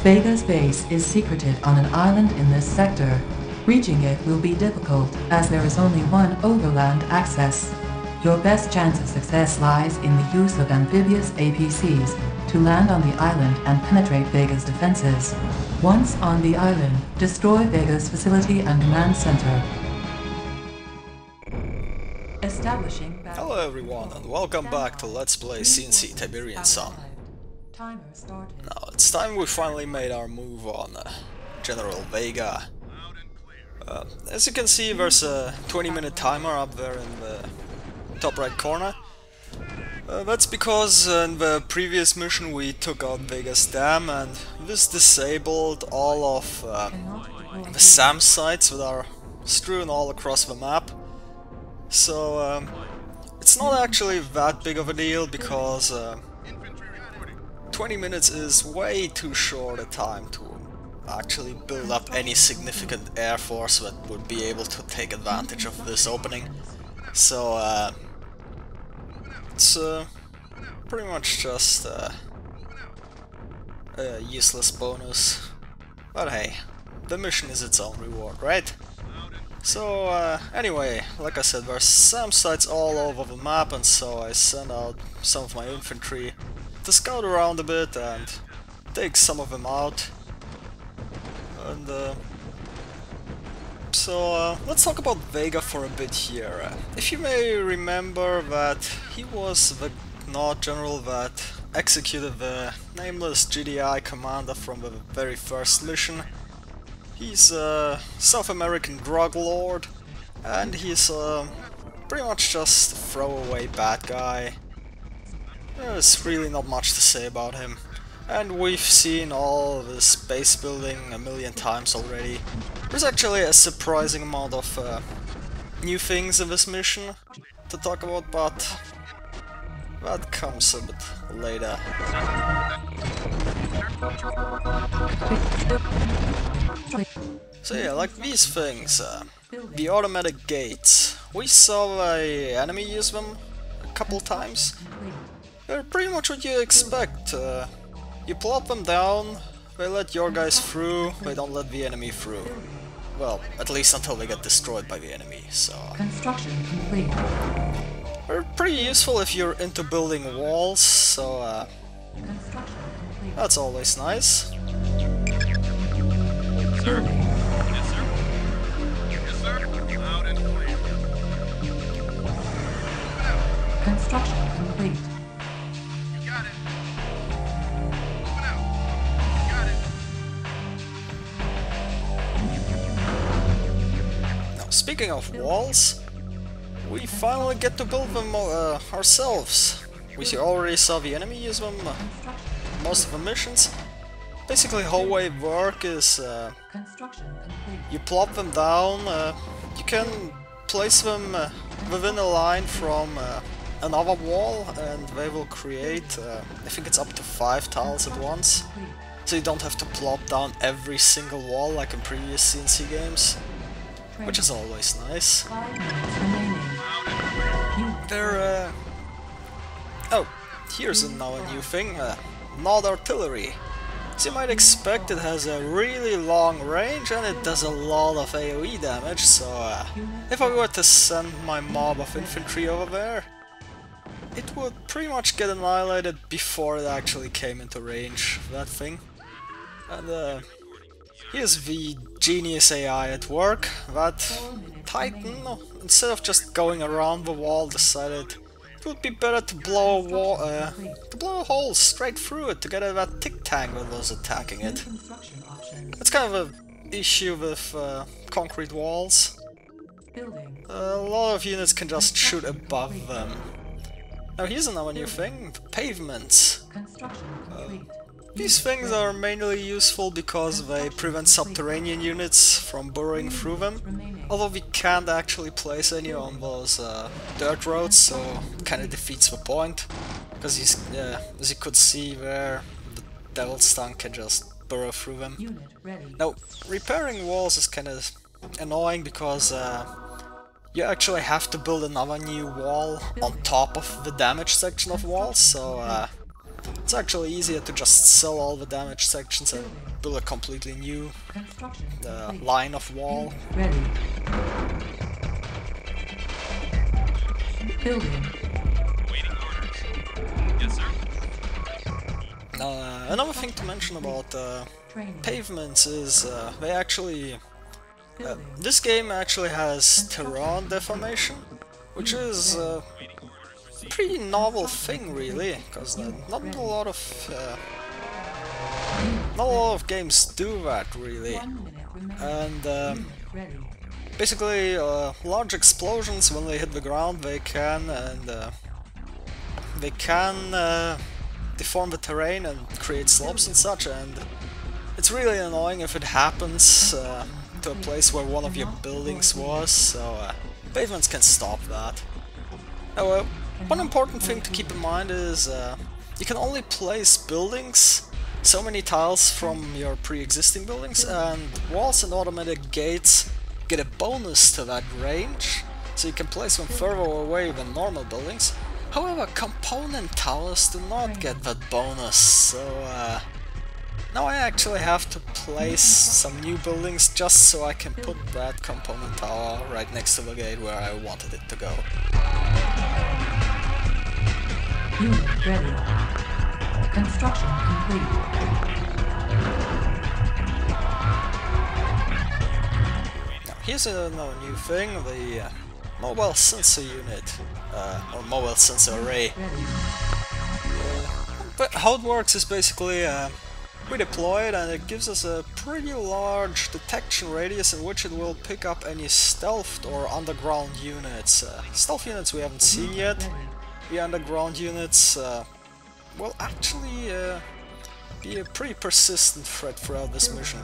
Vega's base is secreted on an island in this sector. Reaching it will be difficult, as there is only one overland access. Your best chance of success lies in the use of amphibious APCs to land on the island and penetrate Vega's defenses. Once on the island, destroy Vega's facility and command center. Establishing. Hello everyone and welcome back to Let's Play CNC Tiberian Sun. Now it's time we finally made our move on General Vega. As you can see, there's a 20-minute timer up there in the top right corner. That's because in the previous mission we took out Vega's dam, and this disabled all of the SAM sites that are strewn all across the map. So it's not actually that big of a deal, because 20 minutes is way too short a time to actually build up any significant air force that would be able to take advantage of this opening. So it's pretty much just a useless bonus. But hey, the mission is its own reward, right? So anyway, like I said, there's SAM sites all over the map, and so I sent out some of my infantry to scout around a bit and take some of them out. And so let's talk about Vega for a bit here. If you may remember that he was the Nord general that executed the nameless GDI commander from the very first mission. He's a South American drug lord, and he's pretty much just a throwaway bad guy. There's really not much to say about him. And we've seen all this base building a million times already. There's actually a surprising amount of new things in this mission to talk about, but that comes a bit later. So yeah, like these things, the automatic gates. We saw the enemy use them a couple times. They're pretty much what you expect. You plop them down, they let your guys through, they don't let the enemy through. Well, at least until they get destroyed by the enemy, so... Construction complete. They're pretty useful if you're into building walls, so that's always nice. Sir? Yes, sir? Yes, sir? Loud and clear. Construction complete. You got it. Moving out. You got it. Now, speaking of walls, we finally get to build them ourselves. We already saw the enemy use them most of the missions. Basically, how they work is you plop them down, you can place them within a line from another wall, and they will create, I think it's up to 5 tiles at once. So you don't have to plop down every single wall like in previous CNC games, which is always nice. They're, oh, here's now a new thing, Nod artillery. As you might expect, it has a really long range and it does a lot of AoE damage, so if I were to send my mob of infantry over there, it would pretty much get annihilated before it actually came into range, that thing. And here's the genius AI at work. That Titan, instead of just going around the wall, decided it would be better to blow a wall, to blow a hole straight through it to get at that tick tank that was attacking it. That's kind of an issue with concrete walls. A lot of units can just shoot above them. Now here's another new thing, the pavements. These things are mainly useful because they prevent subterranean units from burrowing through them. Although we can't actually place any on those dirt roads, so it kinda defeats the point. Because as you could see there, the Devil's Tongue can just burrow through them. Now, repairing walls is kinda annoying because you actually have to build another new wall on top of the damaged section of walls, so it's It's actually easier to just sell all the damaged sections and build a completely new Construction complete. line of wall. Ready. Building. Waiting orders. Yes, sir. Another thing to mention about Training. pavements is they actually... Building. this game actually has terrain deformation, which is a pretty novel thing really, because not a lot of games do that really. 1 minute remaining. And Unit ready. basically large explosions, when they hit the ground, they can deform the terrain and create slopes and such, and it's really annoying if it happens to a place where one of your buildings was, so pavements can stop that. Now, one important thing to keep in mind is you can only place buildings so many tiles from your pre-existing buildings, and walls and automatic gates get a bonus to that range, so you can place them further away than normal buildings. However, component towers do not get that bonus, so now I actually have to place some new buildings just so I can put that component tower right next to the gate where I wanted it to go. Unit ready. Construction complete. Now here's another new thing, the mobile sensor unit, or mobile sensor array. Ready. But how it works is basically we deploy it and it gives us a pretty large detection radius in which it will pick up any stealthed or underground units. Stealth units we haven't seen yet. The underground units will actually be a pretty persistent threat throughout this mission.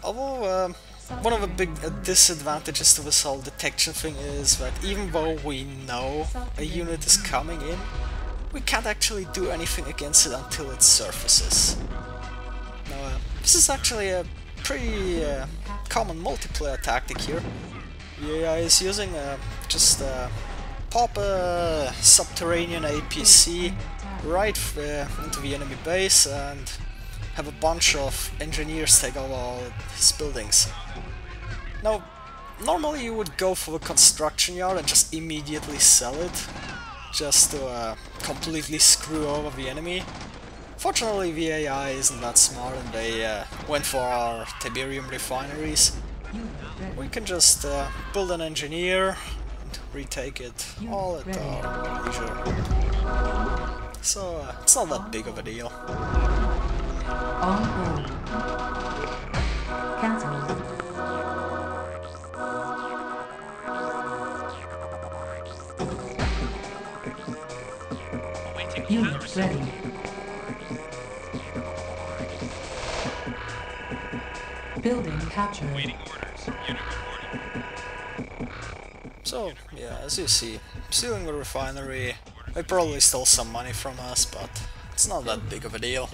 Although one of the big disadvantages to this whole detection thing is that even though we know a unit is coming in, we can't actually do anything against it until it surfaces. Now, this is actually a pretty common multiplayer tactic here. The AI is using just pop a subterranean APC right into the enemy base and have a bunch of engineers take over all his buildings. Now, normally you would go for the construction yard and just immediately sell it, just to completely screw over the enemy. Fortunately, the AI isn't that smart and they went for our Tiberian refineries. We can just build an engineer and retake it all at our leisure. So it's not that big of a deal. On hold. Cancel. Unit ready. Building captured. Waiting orders. Unit reporting. So, yeah, as you see, stealing the refinery, they probably stole some money from us, but it's not that big of a deal.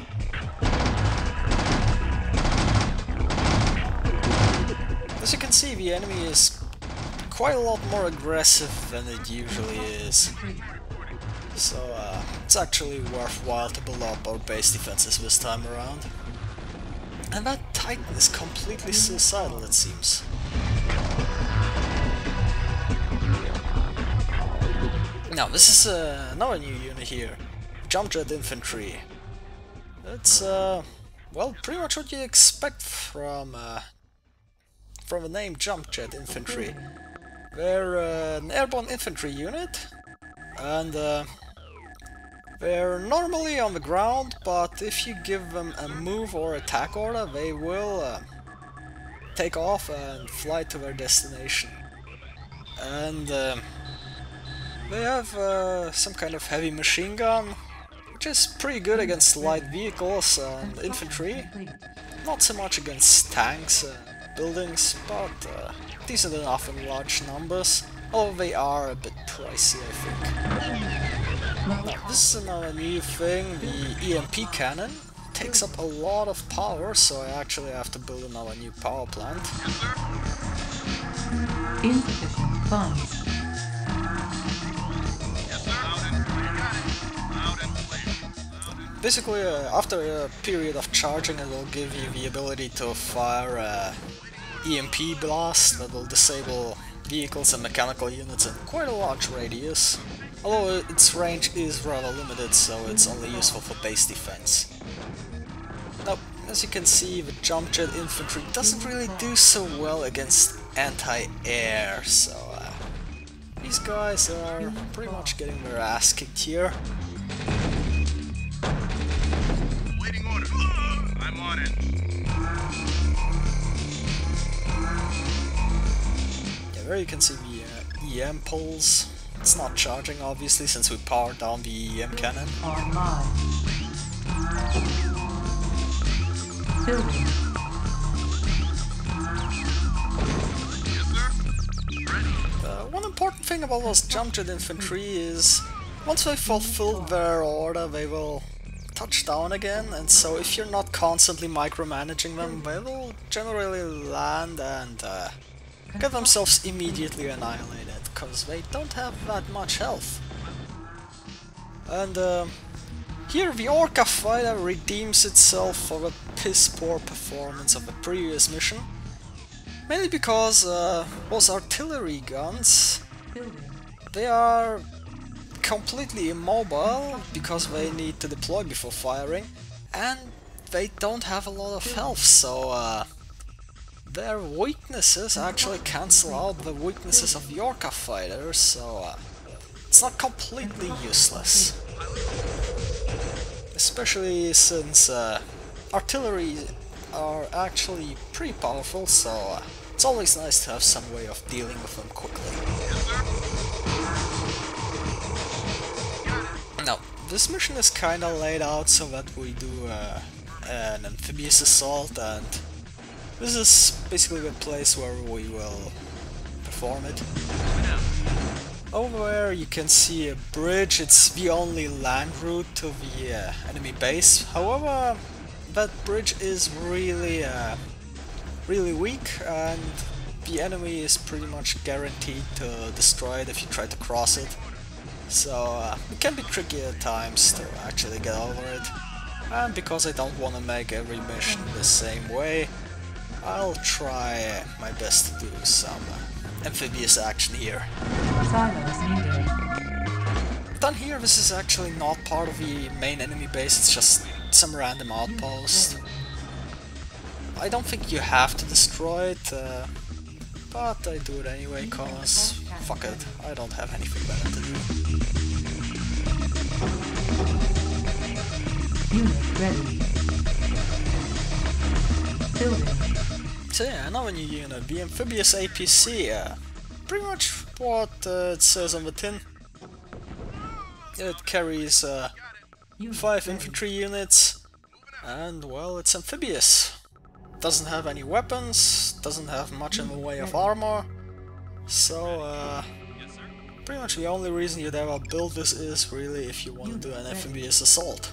As you can see, the enemy is quite a lot more aggressive than it usually is. So, it's actually worthwhile to build up our base defenses this time around. And that Titan is completely suicidal, it seems. Now, this is another new unit here. Jump Jet Infantry. It's, well, pretty much what you expect from the name Jump Jet Infantry. They're an airborne infantry unit, and they're normally on the ground, but if you give them a move or attack order, they will take off and fly to their destination. And they have some kind of heavy machine gun, which is pretty good against light vehicles and infantry. Not so much against tanks and buildings, but decent enough in large numbers, although they are a bit pricey, I think. Now, this is another new thing, the EMP cannon. Takes up a lot of power, so I actually have to build another new power plant. Insufficient funds. Basically, after a period of charging, it will give you the ability to fire a EMP blast that will disable vehicles and mechanical units in quite a large radius. Although its range is rather limited, so it's only useful for base defense. Now, as you can see, the jump jet infantry doesn't really do so well against anti-air, so these guys are pretty much getting their ass kicked here. Waiting order. I'm on it. Yeah, there you can see the EM pulse. It's not charging, obviously, since we powered down the EM cannon. Online. Building. Yes, sir. Ready. One important thing about those jump jet infantry is once they fulfill their order, they will touch down again, and so if you're not constantly micromanaging them, they will generally land and get themselves immediately annihilated, because they don't have that much health. And here the Orca fighter redeems itself for the piss-poor performance of the previous mission, mainly because those artillery guns, they are completely immobile because they need to deploy before firing, and they don't have a lot of health, so their weaknesses actually cancel out the weaknesses of the Orca fighters, so it's not completely useless. Especially since artillery are actually pretty powerful, so it's always nice to have some way of dealing with them quickly. Yes, sir. Now, this mission is kinda laid out so that we do an amphibious assault, and this is basically the place where we will perform it. Over there you can see a bridge. It's the only land route to the enemy base. However, that bridge is really weak, and the enemy is pretty much guaranteed to destroy it if you try to cross it. So it can be tricky at times to actually get over it. And because I don't want to make every mission the same way, I'll try my best to do some amphibious action here. Silos needed. Down here, this is actually not part of the main enemy base, it's just some random outpost. I don't think you have to destroy it, but I do it anyway, cause fuck it, I don't have anything better to do. Unit ready. Building. So yeah, now a new unit, the amphibious APC, pretty much what it says on the tin. It carries 5 infantry units, and well, it's amphibious. Doesn't have any weapons, doesn't have much in the way of armor, so pretty much the only reason you'd ever build this is really if you want to do an amphibious assault.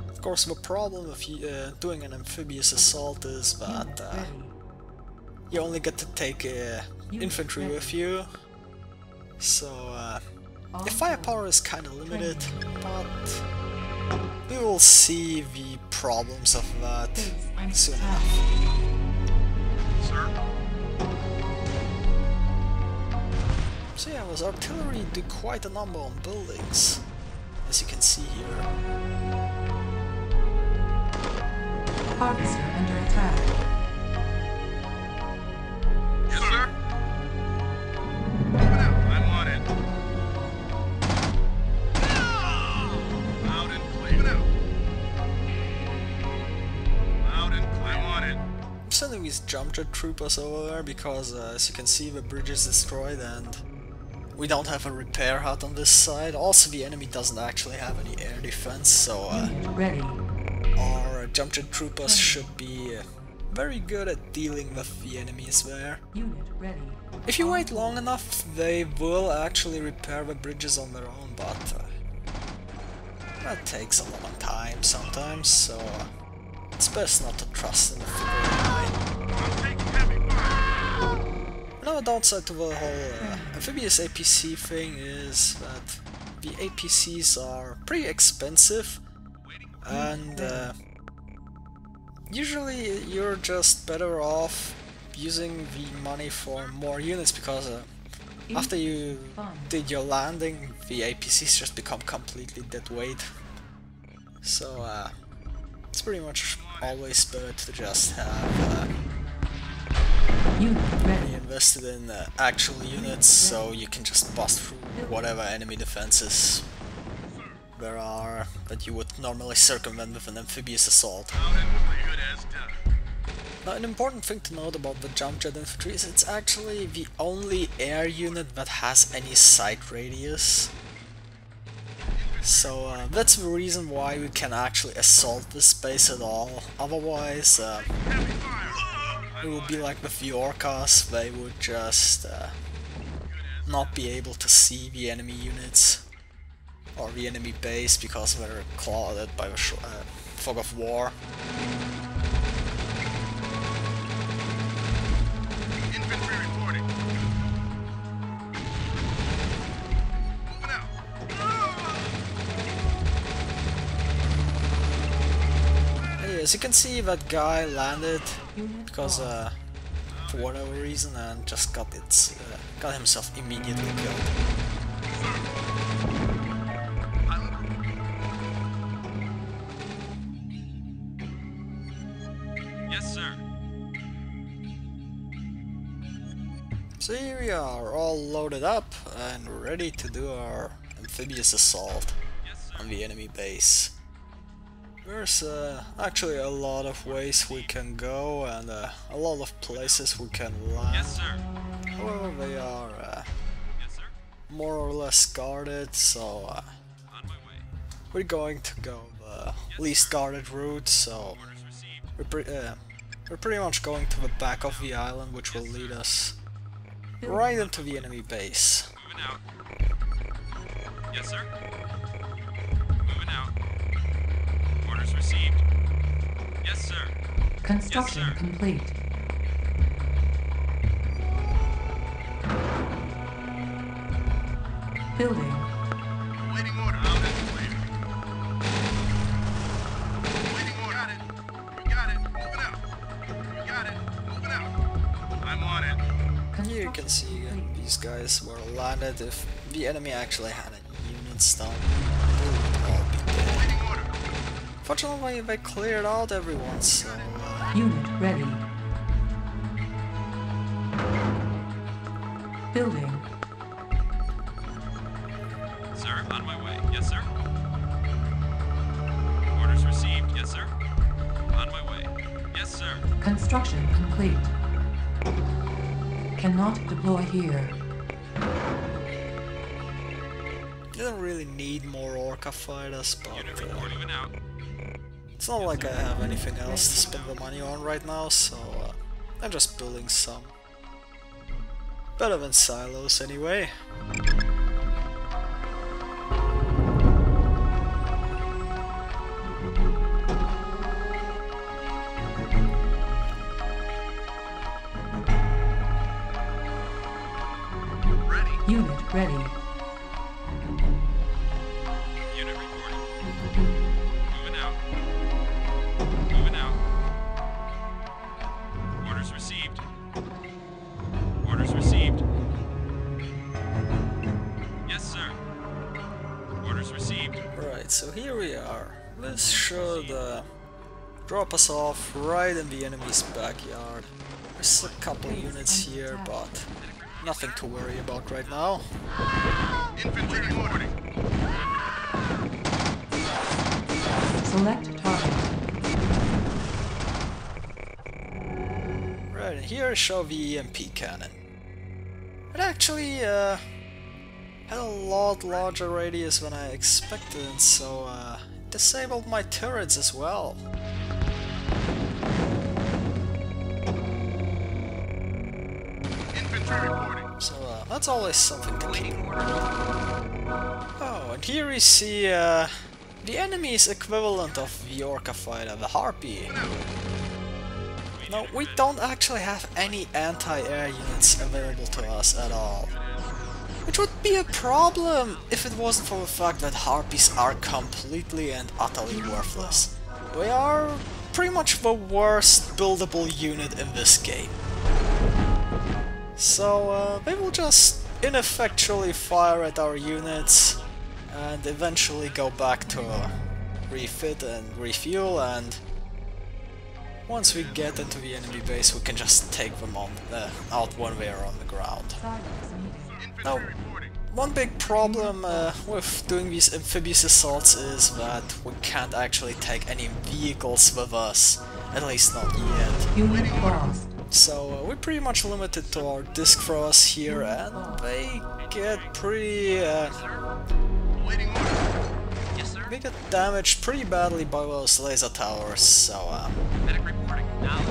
Of course, the problem with doing an amphibious assault is that you only get to take infantry with you, so the firepower is kinda limited, but we will see the problems of that soon enough. Sir. So yeah, with artillery do quite a number on buildings, as you can see here. Harvester under attack. Yes, sir. I'm on it. Loud and clear. Loud and clear. I'm on it. I'm sending these jump jet troopers over there because, as you can see, the bridge is destroyed and we don't have a repair hut on this side. Also, the enemy doesn't actually have any air defense, so Ready. our jump jet troopers should be very good at dealing with the enemies there. Unit ready. If you wait long enough, they will actually repair the bridges on their own, but that takes a long time sometimes, so it's best not to trust in the figure. I'm taking heavy fire. Now Another downside to the whole amphibious APC thing is that the APCs are pretty expensive, and usually you're just better off using the money for more units, because after you did your landing, the APCs just become completely dead weight. So it's pretty much always better to just have money invested in actual units, so you can just bust through whatever enemy defenses there are that you would normally circumvent with an amphibious assault. Now, an important thing to note about the jump jet infantry is it's actually the only air unit that has any sight radius. So that's the reason why we can actually assault this base at all. Otherwise, it would be like with the Orcas, they would just not be able to see the enemy units or the enemy base because they're clouded by the fog of war. Infantry reporting. Moving out. Hey, as you can see, that guy landed because for whatever reason, and just got himself immediately killed. Yes, sir. So here we are, all loaded up and ready to do our amphibious assault on the enemy base. There's actually a lot of ways we can go and a lot of places we can land. Yes, sir. However, they are Yes, sir. more or less guarded, so On my way. we're going to go the least guarded route, so Orders received. we're pretty much going to the back of the island, which will lead us right into the enemy base. Moving out. Yes, sir. Moving out. Orders received. Yes, sir. Construction Yes, sir. complete. Building. Waiting order. Out and clear. Waiting order. Got it. You got it. Moving out. You got it. Moving out. I'm on it. Here you can see these guys were landed. If the enemy actually had any units down, they would all be dead. Waiting order. Fortunately, they cleared out everyone, so Unit ready. Building. Sir, on my way. Yes, sir. Orders received. Yes, sir. On my way. Yes, sir. Construction complete. Cannot deploy here. you don't really need more Orca fighters, but Unit reporting out. it's not like I have anything else to spend the money on right now, so I'm just building some. Better than silos anyway. Ready. Unit ready. Unit reporting. Moving out. Moving out. Orders received. Orders received. Yes, sir. Orders received. Right, so here we are. This should drop us off right in the enemy's backyard. There's a couple units here, but nothing to worry about right now. Infantry reporting. Select target. Right, and here I show the EMP cannon. It actually had a lot larger radius than I expected, and so it disabled my turrets as well. Infantry reporting. So that's always something to keep in mind. Oh, and here we see the enemy's equivalent of the Orca fighter, the Harpy. Now, we don't actually have any anti-air units available to us at all. Which would be a problem if it wasn't for the fact that Harpies are completely and utterly worthless. They are pretty much the worst buildable unit in this game. So they will just ineffectually fire at our units and eventually go back to refit and refuel, and once we get into the enemy base we can just take them on out when they are on the ground. Now, one big problem with doing these amphibious assaults is that we can't actually take any vehicles with us, at least not yet. Unit lost. So we're pretty much limited to our disc throwers here, and they get pretty Waiting order. Yes, sir. they get damaged pretty badly by those laser towers, so Medic reporting. Now.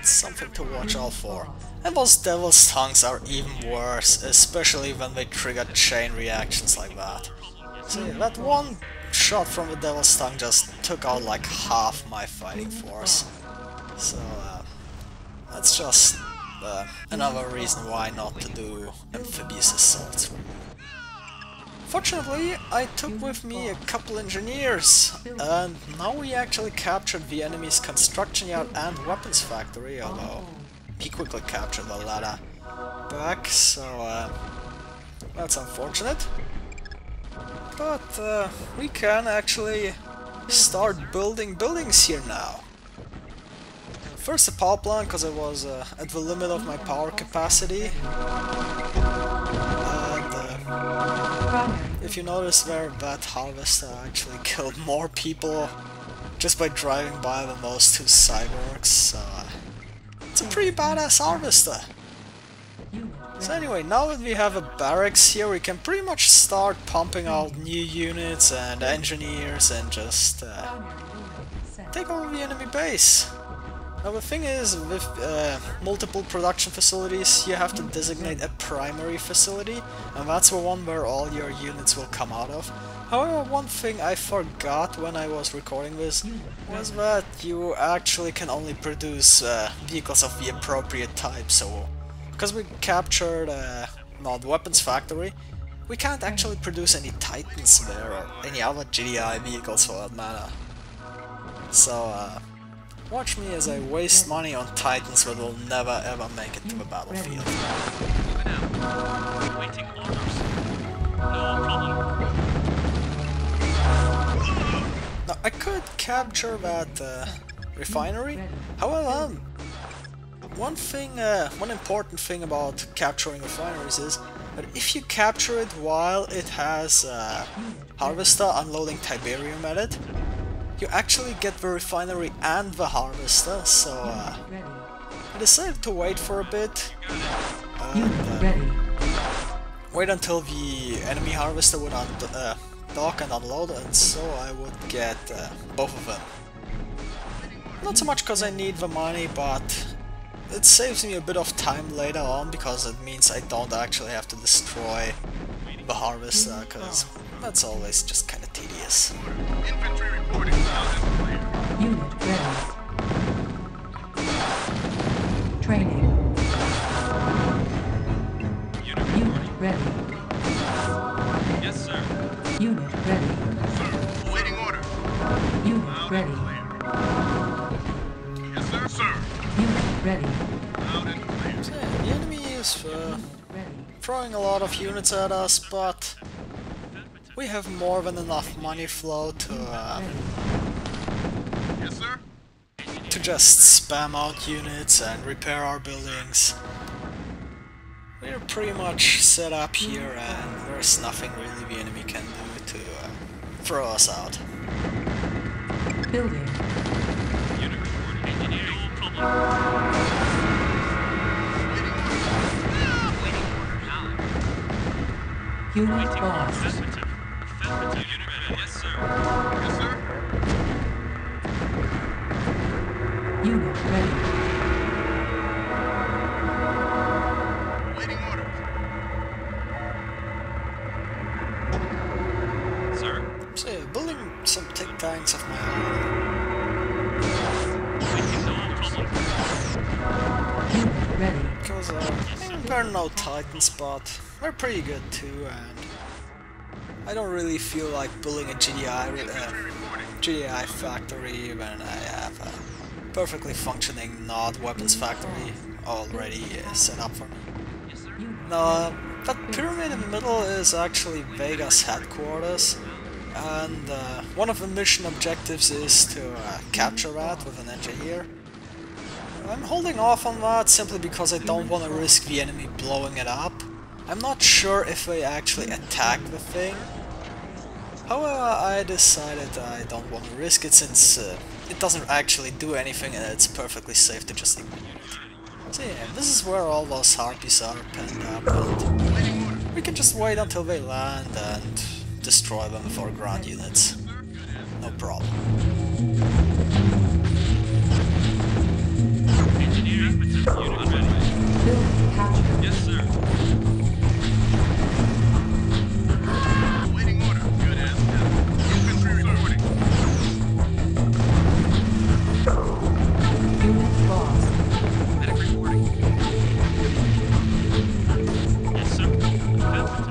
that's something to watch out for. And those devil's tongues are even worse, especially when they trigger chain reactions like that. See, that one shot from the devil's tongue just took out like half my fighting force. So that's just another reason why not to do amphibious assaults. Fortunately, I took with me a couple engineers, and now we actually captured the enemy's construction yard and weapons factory, although he quickly captured the latter back, so that's unfortunate. But we can actually start building buildings here now. First a power plant, because I was at the limit of my power capacity. And if you notice there, that harvester actually killed more people just by driving by than those two cyborgs, so it's a pretty badass harvester. So anyway, now that we have a barracks here, we can pretty much start pumping out new units and engineers and just take over the enemy base. Now the thing is, with multiple production facilities, you have to designate a primary facility, and that's the one where all your units will come out of. However, one thing I forgot when I was recording this was that you actually can only produce vehicles of the appropriate type, so because we captured the weapons factory, we can't actually produce any Titans there or any other GDI vehicles for that matter. So watch me as I waste money on Titans that will never ever make it to the battlefield. Waiting orders. No problem. Now, I could capture that refinery, however, one important thing about capturing refineries is that if you capture it while it has harvester unloading Tiberium at it, you actually get the refinery and the harvester, so I decided to wait for a bit and wait until the enemy harvester would dock and unload, and so I would get both of them. Not so much because I need the money, but it saves me a bit of time later on, because it means I don't actually have to destroy the harvester, because that's always just kind of tedious. Infantry reporting. Loud and clear. Unit ready. Training. Unit ready. Yes, sir. Unit ready. Sir. Waiting order. Unit Loud ready. and clear. Yes, sir. Sir. Unit ready. Loud and clear. So, the enemy is Ready. throwing a lot of units at us, but we have more than enough money flow to Yes, sir. just spam out units and repair our buildings. We're pretty much set up here, and there's nothing really the enemy can do to throw us out. Building. Unit reporting. Engineering. No problem. Waiting order. Now. Unit lost. Affirmative. Affirmative. Unit ready. Yes, sir. Yes, sir. Unit ready. Waiting orders. Sir. So yeah, building some tick tanks of my own. Waiting, no problem. they're no titans, but they're pretty good too, and I don't really feel like building a GDI factory when I have a perfectly functioning not weapons factory already set up for me. No, that pyramid in the middle is actually Vega's headquarters, and one of the mission objectives is to capture that with an engineer. I'm holding off on that simply because I don't want to risk the enemy blowing it up. I'm not sure if they actually attack the thing. However, I decided I don't want to risk it since it doesn't actually do anything and it's perfectly safe to just ignore it. So yeah, this is where all those harpies are penned up, and we can just wait until they land and destroy them with our ground units. No problem. Yes, sir. Waiting order. Good as done. Infantry reporting. Unit lost. Medic reporting. Yes, sir.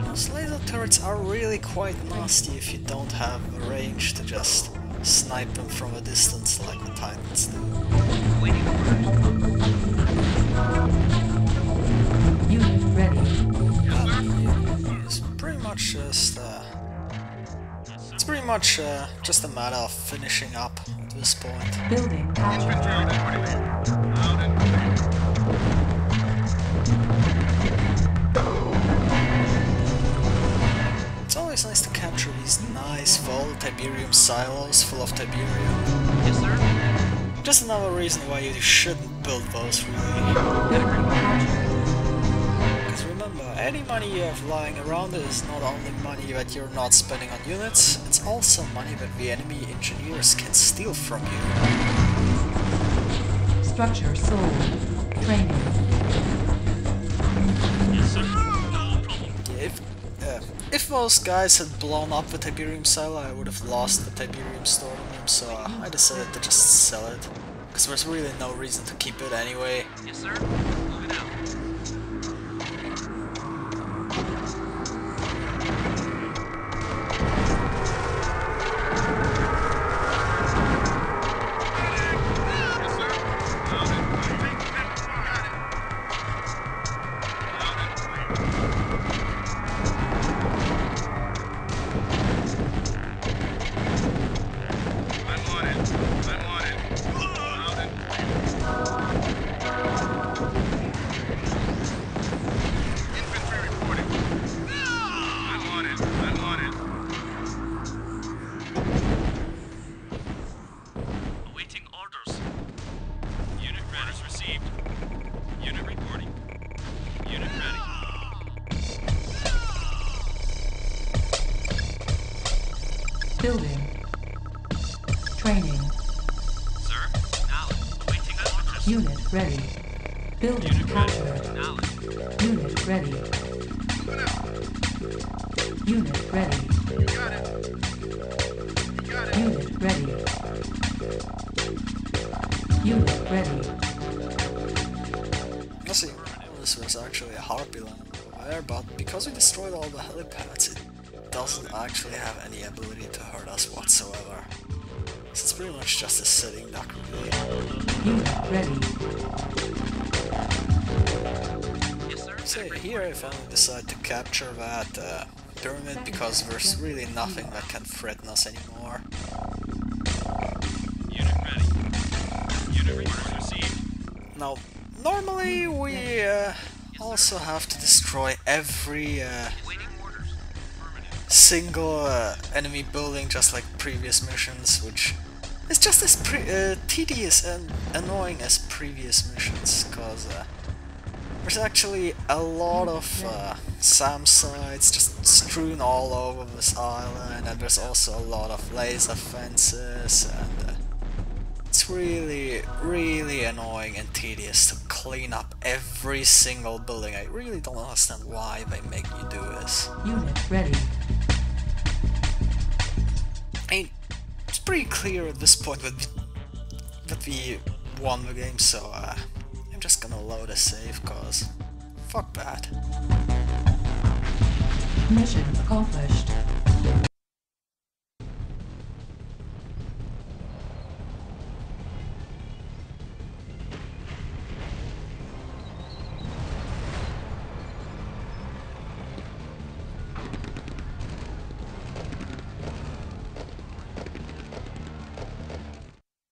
Those laser turrets are really quite nasty if you don't have the range to just snipe them from a distance like the Titans do. Waiting order. Unit ready. It's pretty much just a matter of finishing up at this point. Building captured. Infantry reporting. Loud and clear. It's always nice to capture these nice full Tiberium silos full of Tiberium. Yes, sir. Just another reason why you shouldn't build those really. Building captured. Because remember, any money you have lying around is not only money that you're not spending on units, it's also money that the enemy engineers can steal from you. Structure sold. Training. Yes, sir. No problem. If those guys had blown up the Tiberium silo, I would have lost the Tiberium stored in them, so I decided to just sell it. Because there's really no reason to keep it anyway. Yes, sir. Moving out. Yes, sir. Loud and clear. Got it. Loud and clear. I'm on it. I'm on it. Loud and clear. Infantry reporting. I'm on it. I'm on it. Awaiting orders. Unit ready. Orders received. Unit reporting. Unit ready. Building. Training. Sir, knowledge. Awaiting orders. Unit ready. Building Unit ready. captured. Knowledge. Unit ready. Unit ready. Got it. Got it. Unit ready. Unit ready. Let's see, this was actually a harpy land over there, but because we destroyed all the helipads, it doesn't actually have any ability to hurt us whatsoever. So it's pretty much just a sitting duck really. Unit ready. Yes, sir. So here I finally decide to capture that pyramid because there's really nothing that can threaten us anymore. Unit ready. Unit orders received. Now, normally we also have to destroy every Awaiting orders. Affirmative. single enemy building just like previous missions, which is just as tedious and annoying as previous missions, because there's actually a lot of SAM sites just strewn all over this island, and there's also a lot of laser fences, and it's really, really annoying and tedious to clean up every single building. I really don't understand why they make you do this. Unit ready. I mean, it's pretty clear at this point that we won the game, so I'm just gonna load a save, cause Fuck that. Mission accomplished.